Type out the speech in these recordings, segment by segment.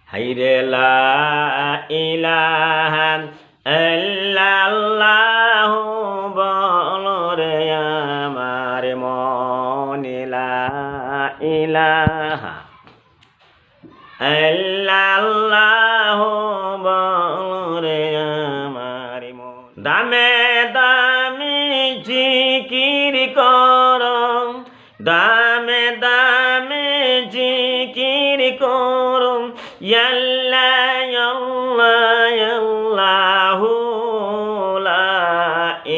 হাইরে লা ইলাহা ইল্লাল্লাহু বলো রে আমার মন, লা ইলাহা ইল্লাল্লাহু বলো রে আমার মন। দামে দামে জিকির করো, দামে দামে জিকির করো, আল্লাহ আল্লাহ আল্লাহু লা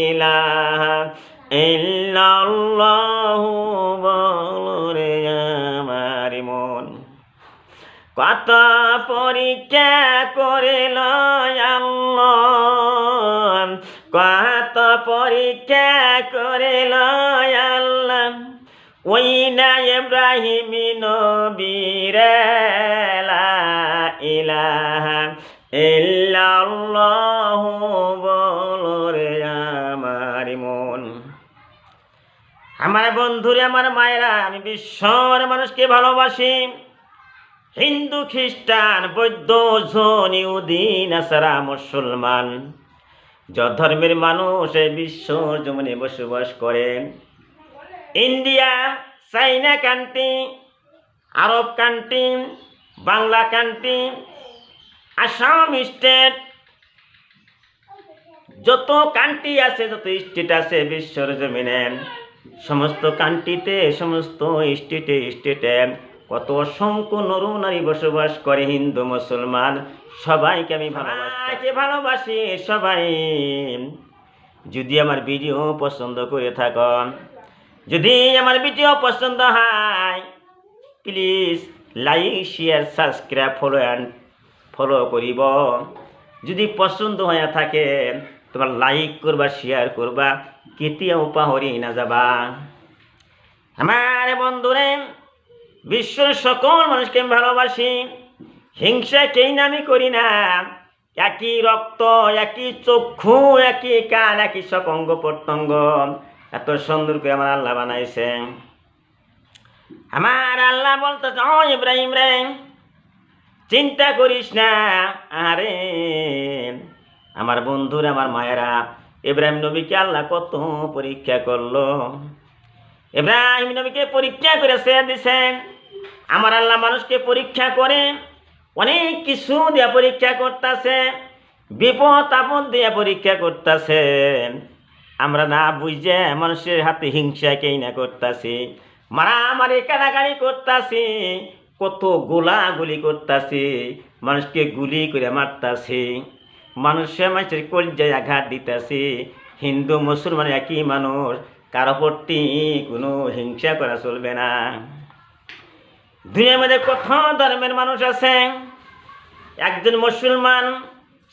ইলাহা ইল্লাল্লাহু বলো রে আমার মন। কত পরীক্ষা করিল আল্লাহ, কত পরীক্ষা করিল আল্লাহ, ওই না ইব্রাহিম নবীরে লা ইলাহা ইল্লাল্লাহু বলো রে আমার মন। আমার বন্ধুরে, আমার মায়েরা, আমি বিশ্বর মানুষকে ভালোবাসি। হিন্দু, খ্রিস্টান, বৌদ্ধ, জৈন, ইহুদি, নাসারা, মুসলমান, যত ধর্মের মানুষ এই বিশ্ব জমিনে বসবাস করেন। India, China country, Arab country, Bangla country, Assam state, যত কান্ট্রি আছে, যত স্টেট আছে বিশ্বর জমিনে, সমস্ত কান্ট্রিতে, সমস্ত স্টেটে কত অসংখ্য নর নারী বসবাস করে। হিন্দু, মুসলমান, সবাইকে আমি ভালোবাসি। সবাই যদি আমার ভিডিও পছন্দ করে থাকেন, যদি আমার ভিডিও পছন্দ হয়, please like, share, subscribe, follow করিব। যদি পছন্দ হয়ে থাকে তোমার লাইক করবা, শেয়ার করবা, কেতিয়াও পাহরি না যাবা। আমার বন্ধুরে, বিশ্বের সকল মানুষকে আমি ভালোবাসি। হিংসা কেই না আমি করি না। একই রক্ত, একই চক্ষু, একই কান, একই সব অঙ্গ প্রত্যঙ্গ, এত সুন্দর করে আমার আল্লাহ বানাইছে। আমার আল্লাহ বলতেছে, ও ইব্রাহিম রে, চিন্তা করিস না। আরে আমার বন্ধুরা, আমার মায়েরা, ইব্রাহিম নবীকে আল্লাহ কত পরীক্ষা করলো। ইব্রাহিম নবীকে পরীক্ষা করে ছেড়ে দিছেন। আমার আল্লাহ মানুষকে পরীক্ষা করে, অনেক কিছু দিয়ে পরীক্ষা করতেছে, বিপদ আপদ দিয়ে পরীক্ষা করতেছে। আমরা না বুঝে মানুষের হাতে হিংসা কেই না করতেছি, মারামারি কাড়াকাড়ি করতেছি, কত গোলাগুলি করতেছি, মানুষকে গুলি করে মারতাছি, মানুষের কলিজায় আঘাত দিতেছি। হিন্দু মুসলমান একই মানুষ, কারো প্রতি কোনো হিংসা করা চলবে না। দুনিয়ার মধ্যে কত ধর্মের মানুষ আছে। একজন মুসলমান,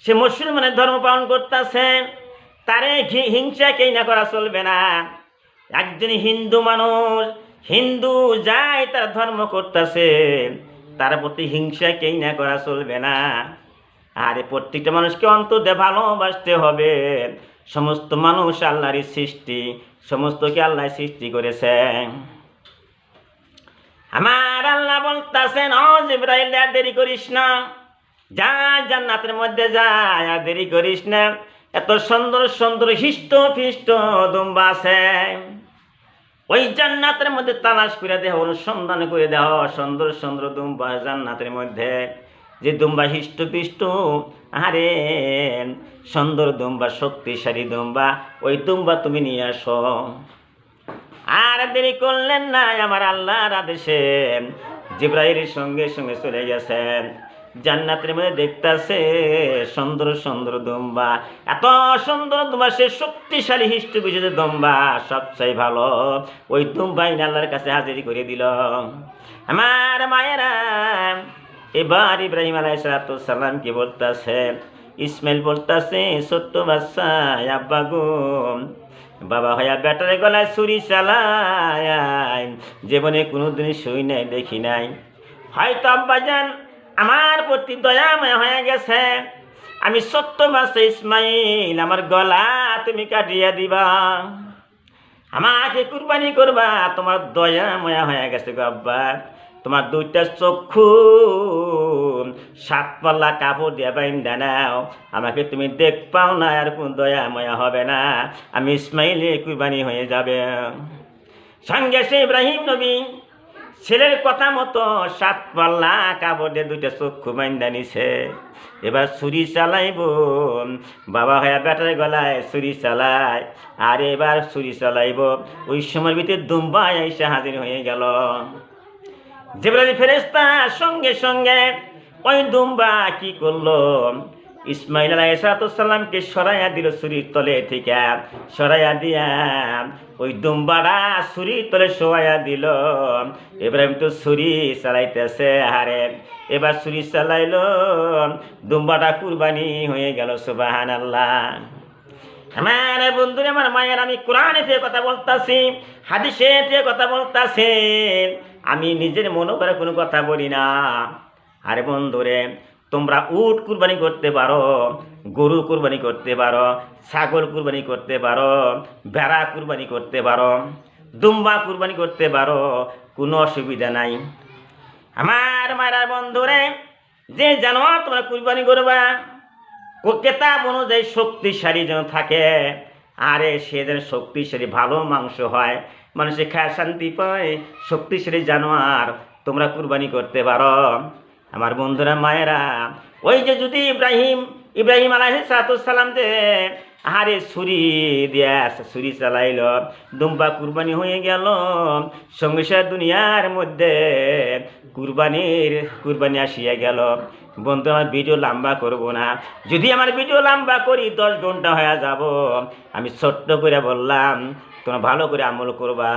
সে মুসলমানের ধর্ম পালন করতেছে, তারে হিংসা কেই না করা চলবে না। একজন হিন্দু মানুষ, হিন্দু যাই তার ধর্ম করতেছে, তার প্রতি হিংসা কেই না করা চলবে না। আর প্রত্যেকটা মানুষকে অন্তরে ভালোবাসতে হবে। সমস্ত মানুষ আল্লাহরই সৃষ্টি, সমস্তকে আল্লাহ সৃষ্টি করেছে। আমার আল্লাহ বলতেছেন, ও জিবরাইল, আর দেরি করিস না, যা জান্নাতের মধ্যে যা, আর দেরি করিস না। এত সুন্দর সুন্দর হিষ্ট ফিষ্ট দুম্বা আছে, ওই জান্নাতের মধ্যে তালাশ করে দেহ, অনুসন্ধান করে দেহ, সুন্দর সুন্দর দুম্বা জান্নাতের মধ্যে। যে দুম্বা হিষ্ট পিষ্ট, আরে সুন্দর দুম্বা, শক্তিশালী দুম্বা, ওই দুম্বা তুমি নিয়ে আসো। আর দেরি করলেন না, আমার আল্লাহর আদেশে জিবরাইলের সঙ্গে সঙ্গে চলে গেছেন জান্নাতের মধ্যে। দেখতেছে সুন্দর সুন্দর দুম্বা, এত সুন্দর দুম্বা, সে শক্তিশালী হিষ্ট বিশেষ দুম্বা, সবচেয়ে ভালো ওই দুম্বাই আল্লাহর কাছে হাজির করে দিল। আমার মায়েরা, এবার ইব্রাহিম আলাইহিস সালাম কি বলতেছে, ইসমাইল বলতেছে, ছোট্ট বাচ্চা, আব্বা গো, বাবা হইয়া বেটারে গলায় ছুরি চালায়, জীবনে কোনোদিন শুই নাই, দেখি নাই। হয়তো আব্বাজান আমার প্রতি দয়াময় হয়ে গেছে, আমি ছোট্ট বাচ্চা ইসমাইল, আমার গলা তুমি কাটিয়ে দিবা, আমাকে কুরবানি করবা, তোমার দয়াময় হয়ে গেছে গো আব্বা। তোমার দুইটা চক্ষু সাত পাল্লা কাপড় দিয়ে বাইন্দা নাও, আমাকে তুমি দেখ পাও না, আর কোন দয়া ময়া হবে না, আমি ইসমাইলে কুরবানি হয়ে যাবে। সঙ্গে সে ইব্রাহিম নবী ছেলের কথা মতো সাত পাল্লা কাপড় দিয়ে দুইটা চক্ষু বাইন্দা নিছে। এবার ছুরি চালাইব, বাবা হয়ে বেটার গলায় ছুরি চালায়, আর এবার ছুরি চালাইব। ওই সময়ের ভিতরে দুম্বা এসে হাজির হয়ে গেল। জিবরাইল ফেরেশতা সঙ্গে সঙ্গে ওই দুম্বা কি করলো, ইসমাইল আলাইহিস সালামকে সরাইয়া দিল ছুরির তলে থেকে, সরাইয়া দিয়া ওই দুম্বাটা ছুরির তলে শোয়াইয়া দিল। ইব্রাহিম তো ছুরি চালাইতেছে, হারে এবার ছুরি চালাইলো, দুম্বাটা কুরবানি হয়ে গেল। সুবহানাল্লাহ। আমার বন্ধুরে, আমার মায়ের, আমি কোরআনে থেকে কথা বলতাছি, হাদিসে থেকে কথা বলতাছি, আমি নিজের মনে করে কোনো কথা বলি না। আরে বন্ধুরে, তোমরা উট কুরবানি করতে পারো, গরু কুরবানি করতে পারো, ছাগল কুরবানি করতে পারো, ভেড়া কুরবানি করতে পারো, দুম্বা কুরবানি করতে পারো, কোনো অসুবিধা নাই। আমার মায়ের বন্ধুরে, যে জানোয়ার তোমরা কুরবানি করবা, কেতাব অনুযায়ী শক্তিশালী যেন থাকে, আরে সে যেন শক্তিশালী ভালো মাংস হয়, মানুষে খায় শান্তি পায়, শক্তিশালী জানোয়ার তোমরা কুরবানি করতে পারো। আমার বন্ধুরা, মায়েরা, ওই যে যদি ইব্রাহিম আলাইহিস সালাম যে আরে ছুরি দিয়া ছুরি চালাইল, দুম্বা কুরবানি হয়ে গেল, সঙ্গে সঙ্গে দুনিয়ার মধ্যে কুরবানি আসিয়া গেল। বন্ধু, আমার ভিডিও লম্বা করব না, যদি আমার ভিডিও লম্বা করি 10 ঘন্টা হয়ে যাব। আমি ছোট্ট করে বললাম, তোমরা ভালো করে আমল করবা।